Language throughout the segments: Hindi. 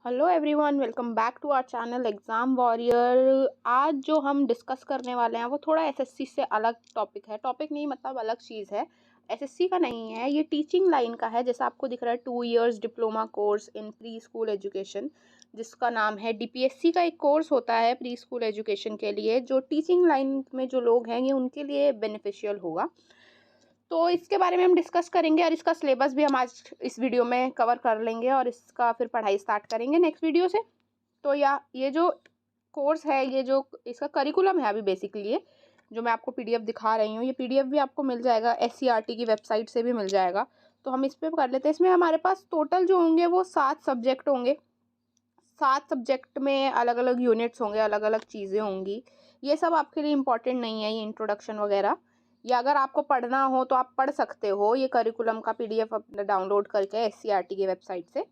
Hello everyone, welcome back to our channel exam warrior. आज जो हम डिस्कस करने वाले हैं वो थोड़ा एसएससी से अलग टॉपिक है। टॉपिक नहीं मतलब अलग चीज़ है, एसएससी का नहीं है, ये टीचिंग लाइन का है। जैसा आपको दिख रहा है 2 years diploma course in pre school education, जिसका नाम है डीपीएससी का एक कोर्स होता है प्री स्कूल एजुकेशन के लिए। जो टीचिंग लाइन में जो लोग हैं ये उनके लिए बेनिफिशियल होगा। तो इसके बारे में हम डिस्कस करेंगे और इसका सिलेबस भी हम आज इस वीडियो में कवर कर लेंगे और इसका फिर पढ़ाई स्टार्ट करेंगे नेक्स्ट वीडियो से। तो ये जो कोर्स है, ये जो इसका करिकुलम है अभी बेसिकली ये जो मैं आपको पीडीएफ दिखा रही हूँ, ये पीडीएफ भी आपको मिल जाएगा, एससीईआरटी की वेबसाइट से भी मिल जाएगा। तो हम इस पर कर लेते हैं। इसमें हमारे पास टोटल जो होंगे वो 7 सब्जेक्ट होंगे। 7 सब्जेक्ट में अलग अलग यूनिट्स होंगे, अलग अलग चीज़ें होंगी। ये सब आपके लिए इम्पॉर्टेंट नहीं है, ये इंट्रोडक्शन वगैरह। या अगर आपको पढ़ना हो तो आप पढ़ सकते हो ये करिकुलम का पीडीएफ अपना डाउनलोड करके एससीईआरटी की वेबसाइट से।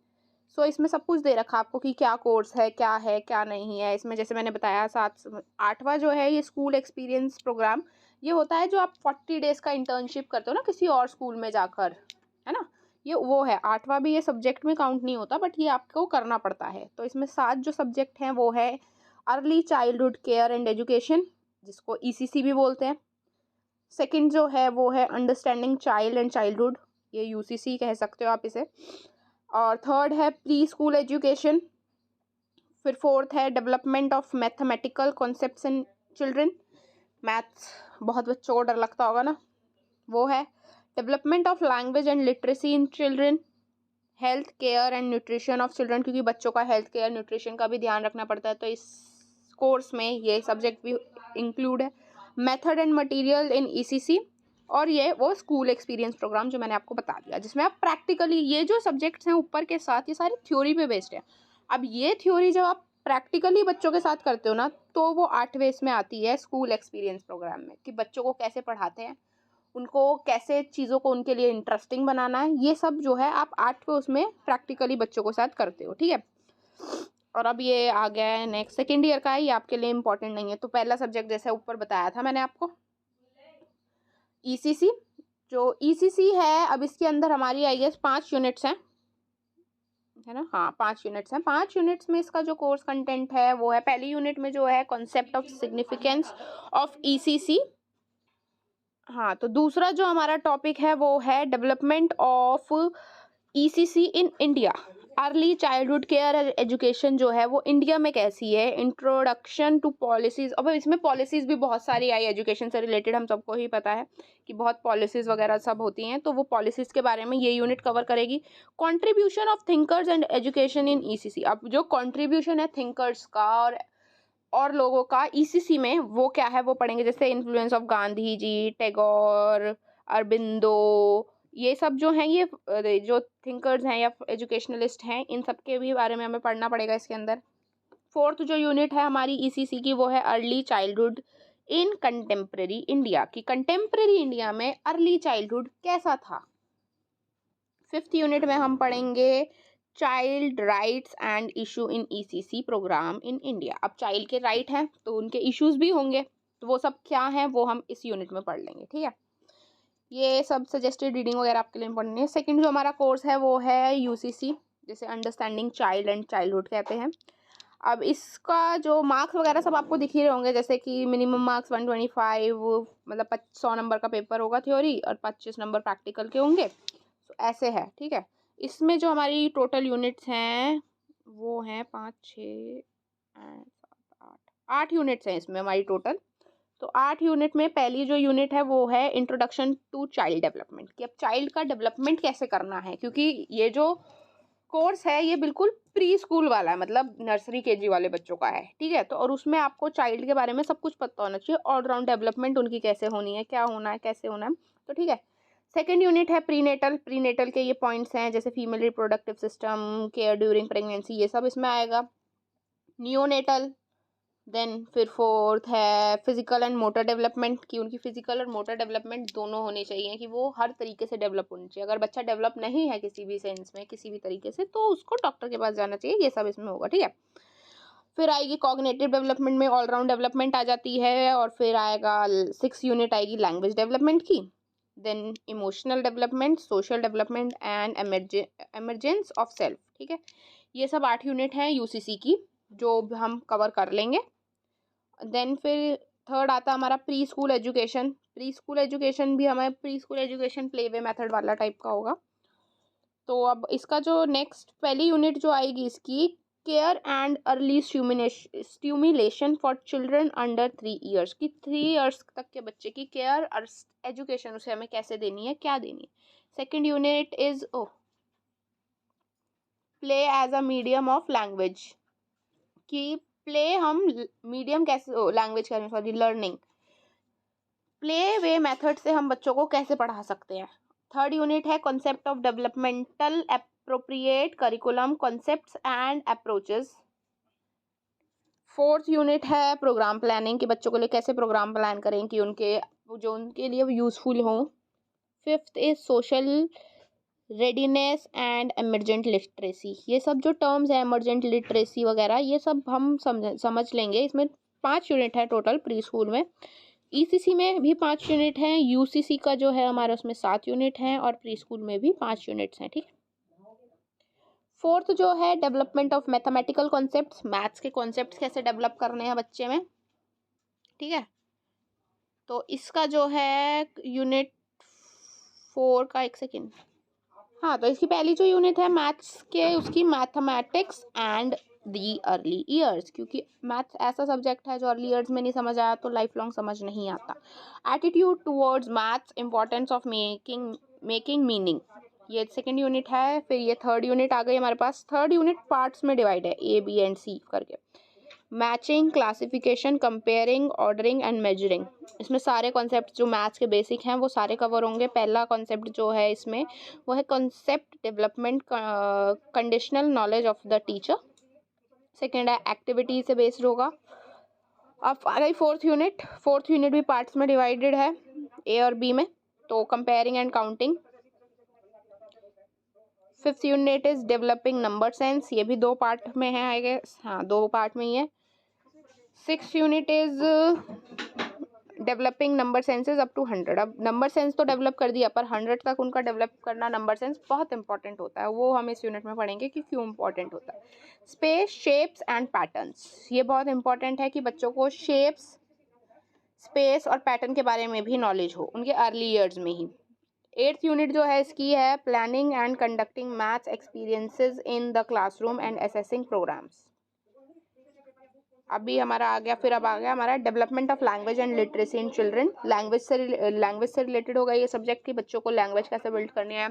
सो इसमें सब कुछ दे रखा आपको कि क्या कोर्स है क्या नहीं है। इसमें जैसे मैंने बताया 8वां जो है ये स्कूल एक्सपीरियंस प्रोग्राम, ये होता है जो आप 40 डेज़ का इंटर्नशिप करते हो ना किसी और स्कूल में जाकर, है ना। ये वो है 8वां भी, ये सब्जेक्ट में काउंट नहीं होता बट ये आपको करना पड़ता है। तो इसमें 7 जो सब्जेक्ट हैं वो है early childhood care and education, जिसको ईसीसी भी बोलते हैं। सेकंड जो है वो है अंडरस्टैंडिंग चाइल्ड एंड चाइल्डहुड, ये यूसीसी कह सकते हो आप इसे। और थर्ड है प्री स्कूल एजुकेशन। फिर फोर्थ है development of mathematical concepts in children, maths बहुत बच्चों को डर लगता होगा ना, वो है। Development of language and literacy in children, health care and nutrition of children, क्योंकि बच्चों का हेल्थ केयर न्यूट्रिशन का भी ध्यान रखना पड़ता है, तो इस कोर्स में ये सब्जेक्ट भी इंक्लूड है। Method and material in ECC, और ये वो स्कूल एक्सपीरियंस प्रोग्राम जो मैंने आपको बता दिया, जिसमें आप प्रैक्टिकली ये जो सब्जेक्ट्स हैं ऊपर के साथ ये सारी थ्योरी पे बेस्ड है। अब ये थ्योरी जब आप प्रैक्टिकली बच्चों के साथ करते हो ना, तो वो 8वें इसमें आती है स्कूल एक्सपीरियंस प्रोग्राम में, कि बच्चों को कैसे पढ़ाते हैं, उनको कैसे चीज़ों को उनके लिए इंटरेस्टिंग बनाना है, ये सब जो है आप 8वें उसमें प्रैक्टिकली बच्चों के साथ करते हो, ठीक है। और अब ये आ गया है नेक्स्ट, सेकेंड ईयर का है, ये आपके लिए इंपॉर्टेंट नहीं है। तो पहला सब्जेक्ट जैसे ऊपर बताया था मैंने आपको, ईसीसी। जो ईसीसी है अब इसके अंदर हमारी आई गेस 5 यूनिट्स हैं, है ना। हाँ 5 यूनिट्स हैं। 5 यूनिट्स में इसका जो कोर्स कंटेंट है वो है, पहली यूनिट में जो है concept of significance of ECC. हाँ, तो दूसरा जो हमारा टॉपिक है वो है development of ECC in India, early childhood care education जो है वो इंडिया में कैसी है, इंट्रोडक्शन टू पॉलिसीज। अब इसमें पॉलिसीज भी बहुत सारी आई, एजुकेशन से रिलेटेड हम सबको ही पता है कि बहुत पॉलिसीज वगैरह सब होती हैं, तो वो पॉलिसीज के बारे में ये यूनिट कवर करेगी। Contribution of thinkers and education in ECC, अब जो कंट्रीब्यूशन है थिंकर्स का और लोगों का ईसीसी में वो क्या है वो पढ़ेंगे। जैसे इन्फ्लुएंस ऑफ गांधी जी, टैगोर, अरबिंदो, ये सब जो हैं, ये जो थिंकर्स हैं या एजुकेशनलिस्ट हैं, इन सब के भी बारे में हमें पढ़ना पड़ेगा इसके अंदर। फोर्थ जो यूनिट है हमारी ईसीसी की वो है early childhood in contemporary India, की कंटेम्प्रेरी इंडिया में अर्ली चाइल्डहुड कैसा था। फिफ्थ यूनिट में हम पढ़ेंगे child rights and issue in ECC programme in India. अब चाइल्ड के राइट हैं तो उनके इश्यूज भी होंगे, तो वो सब क्या हैं वो हम इस यूनिट में पढ़ लेंगे, ठीक है। ये सब सजेस्टेड रीडिंग वगैरह आपके लिए इंपॉर्टेंट है। सेकंड जो हमारा कोर्स है वो है यूसीसी, जिसे अंडरस्टैंडिंग चाइल्ड एंड चाइल्डहुड कहते हैं। अब इसका जो मार्क्स वगैरह सब आपको दिख ही रहे होंगे, जैसे कि मिनिमम मार्क्स 125, मतलब 100 नंबर का पेपर होगा थ्योरी और 25 नंबर प्रैक्टिकल के होंगे, तो ऐसे है, ठीक है। इसमें जो हमारी टोटल यूनिट्स हैं वो हैं 5, 6, 7, 8 यूनिट्स हैं इसमें हमारी टोटल। तो 8 यूनिट में पहली जो यूनिट है वो है इंट्रोडक्शन टू चाइल्ड डेवलपमेंट, कि अब चाइल्ड का डेवलपमेंट कैसे करना है, क्योंकि ये जो कोर्स है ये बिल्कुल प्री स्कूल वाला है, मतलब नर्सरी केजी वाले बच्चों का है, ठीक है। तो और उसमें आपको चाइल्ड के बारे में सब कुछ पता होना चाहिए, ऑलराउंड डेवलपमेंट उनकी कैसे होनी है, क्या होना है, कैसे होना है, तो ठीक है। सेकेंड यूनिट है प्रीनेटल। प्रीनेटल के ये पॉइंट्स हैं जैसे female reproductive system, care during pregnancy, ये सब इसमें आएगा। नियोनेटल, देन फिर फोर्थ है फिजिकल एंड मोटर डेवलपमेंट, की उनकी फिजिकल और मोटर डेवलपमेंट दोनों होनी चाहिए, कि वो हर तरीके से डेवलप होनी चाहिए। अगर बच्चा डेवलप नहीं है किसी भी सेंस में, किसी भी तरीके से, तो उसको डॉक्टर के पास जाना चाहिए, ये सब इसमें होगा, ठीक है। फिर आएगी कॉग्निटिव डेवलपमेंट में ऑलराउंड डेवलपमेंट आ जाती है, और फिर आएगा 6 यूनिट आएगी लैंग्वेज डेवलपमेंट की। Then emotional development, social development and emergence of self. ठीक है, ये सब 8 यूनिट हैं यूसीसी की जो हम कवर कर लेंगे। देन फिर थर्ड आता हमारा pre school education. Pre school education भी हमारे pre school education play way method वाला टाइप का होगा। तो अब इसका जो नेक्स्ट पहली यूनिट जो आएगी इसकी, care and early stimulation for children under 3 years की, 3 ईयर्स तक के बच्चे की केयर और एजुकेशन उसे हमें कैसे देनी है, क्या देनी है। Second unit is play as a medium of language, कि प्ले हम मीडियम कैसे, लैंग्वेज करें sorry learning, play way method से हम बच्चों को कैसे पढ़ा सकते हैं। थर्ड यूनिट है concept of developmental appropriate curriculum concepts and approaches. Fourth unit है प्रोग्राम प्लानिंग, कि बच्चों के लिए कैसे प्रोग्राम प्लान करें कि उनके लिए यूज़फुल हो। Fifth is social readiness and emergent literacy. ये सब जो टर्म्स है एमरजेंट लिटरेसी वगैरह ये सब हम समझ लेंगे। इसमें 5 यूनिट है टोटल प्री स्कूल में। ईसीसी में भी 5 यूनिट हैं, यूसीसी का जो है हमारा उसमें 7 यूनिट हैं और प्री स्कूल में भी 5 यूनिट्स हैं। ठीक है, फोर्थ जो है development of mathematical concepts, maths के कॉन्सेप्ट्स कैसे डेवलप करने हैं बच्चे में। ठीक है, तो इसका जो है यूनिट 4 का, एक सेकेंड, हाँ, तो इसकी पहली जो यूनिट है मैथ्स के, उसकी mathematics and the early years, क्योंकि मैथ्स ऐसा सब्जेक्ट है जो अर्ली ईयर्स में नहीं समझ आया तो लाइफ लॉन्ग समझ नहीं आता। Attitude towards maths, importance of making meaning, ये सेकेंड यूनिट है। फिर ये थर्ड यूनिट आ गई हमारे पास। थर्ड यूनिट पार्ट्स में डिवाइड है, ए बी एंड सी करके। Matching, classification, comparing, ordering and measuring, इसमें सारे कॉन्सेप्ट जो मैथ्स के बेसिक हैं वो सारे कवर होंगे। पहला कॉन्सेप्ट जो है इसमें वो है concept development, conditional knowledge of the teacher. Second है एक्टिविटी से बेस्ड होगा। अब आ गई फोर्थ यूनिट। फोर्थ यूनिट भी पार्ट्स में डिवाइडेड है, ए और बी में, तो comparing and counting. Fifth unit is developing number sense, ये भी 2 पार्ट में है आई गेस, हाँ 2 पार्ट में ही है। Six unit is developing number senses up to 100। अब नंबर सेंस तो डेवलप कर दिया पर 100 तक उनका डेवलप करना नंबर सेंस बहुत इंपॉर्टेंट होता है, वो हम इस यूनिट में पढ़ेंगे कि क्यों इंपॉर्टेंट होता है। स्पेस, शेप्स एंड पैटर्न्स, ये बहुत इंपॉर्टेंट है कि बच्चों को शेप्स, स्पेस और पैटर्न के बारे में भी नॉलेज हो उनके अर्ली ईयर्स में ही। एट्थ यूनिट जो है इसकी है planning and conducting maths experiences in the classroom and assessing programmes. अभी हमारा आ गया, फिर अब आ गया हमारा development of language and literacy in children. Language से रिलेटेड होगा ये सब्जेक्ट कि बच्चों को लैंग्वेज कैसे बिल्ड करनी है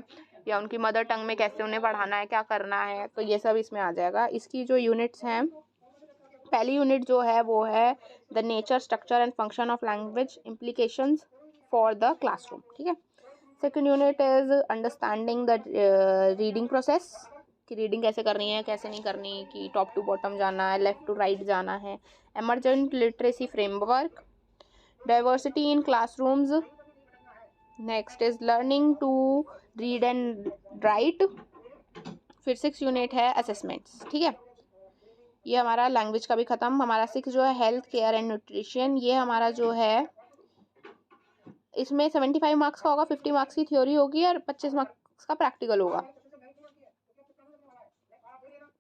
या उनकी मदर टंग में कैसे उन्हें पढ़ाना है, क्या करना है, तो ये सब इसमें आ जाएगा। इसकी जो यूनिट्स हैं, पहली यूनिट जो है वो है the nature, structure and function of language, implications for the classroom. ठीक है, second unit is understanding the reading process, कि रीडिंग कैसे करनी है कैसे नहीं करनी, कि टॉप टू बॉटम जाना है, लेफ्ट टू राइट जाना है। Emergent literacy framework, diversity in classrooms. Next is learning to read and write. फिर 6 यूनिट है असेसमेंट्स। ठीक है, ये हमारा लैंग्वेज का भी खत्म। हमारा 6 जो है हेल्थ केयर एंड न्यूट्रिशन, ये हमारा जो है इसमें 75 मार्क्स का होगा, 50 मार्क्स की थ्योरी होगी और 25 मार्क्स का प्रैक्टिकल होगा।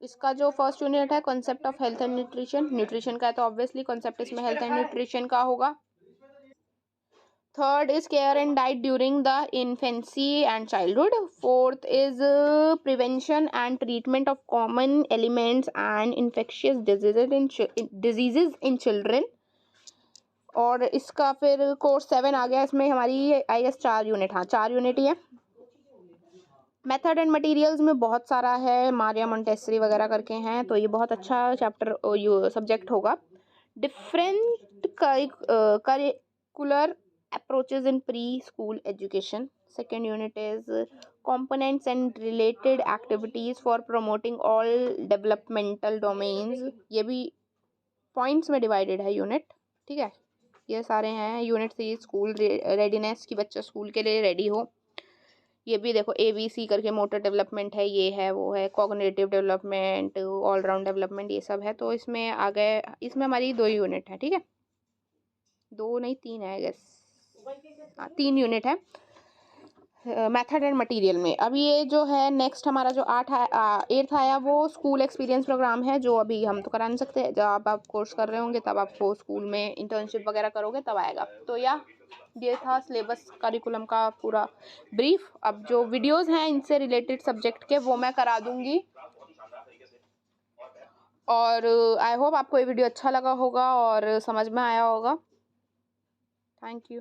इसका जो फर्स्ट यूनिट है concept of health and nutrition, nutrition का है तो ऑब्वियसली कॉन्सेप्ट इसमें हेल्थ एंड न्यूट्रिशन का होगा। Third is care and diet during the infancy and childhood. Fourth is prevention and treatment of common elements and infectious diseases in children. और इसका फिर कोर्स 7 आ गया, इसमें हमारी आई गेस 4 यूनिट, हाँ 4 यूनिट ही है। मेथड एंड मटेरियल्स में बहुत सारा है, मारिया मोंटेसरी वगैरह करके हैं, तो ये बहुत अच्छा चैप्टर सब्जेक्ट होगा। Different curricular approaches in pre school education. Second unit is components and related activities for promoting all developmental domains, ये भी पॉइंट्स में डिवाइडेड है यूनिट। ठीक है, ये सारे हैं यूनिट 3 स्कूल रेडीनेस, की बच्चा स्कूल के लिए रेडी हो। ये भी देखो ABC करके मोटर डेवलपमेंट है, ये है वो है, कॉग्निटिव डेवलपमेंट, ऑलराउंड डेवलपमेंट, ये सब है। तो इसमें आ गए, इसमें हमारी 2 यूनिट है। ठीक है, 2 नहीं 3 है आई गेस, हाँ 3 यूनिट है। मेथड एंड मटेरियल में। अभी ये जो है नेक्स्ट हमारा जो 8th आया वो स्कूल एक्सपीरियंस प्रोग्राम है, जो अभी हम तो करा नहीं सकते, जब आप कोर्स कर रहे होंगे तब आपको स्कूल में इंटर्नशिप वगैरह करोगे तब आएगा। तो ये था सिलेबस करिकुलम का पूरा ब्रीफ। अब जो वीडियोस हैं इनसे रिलेटेड सब्जेक्ट के वो मैं करा दूंगी, और आई होप आपको ये वीडियो अच्छा लगा होगा और समझ में आया होगा। Thank you.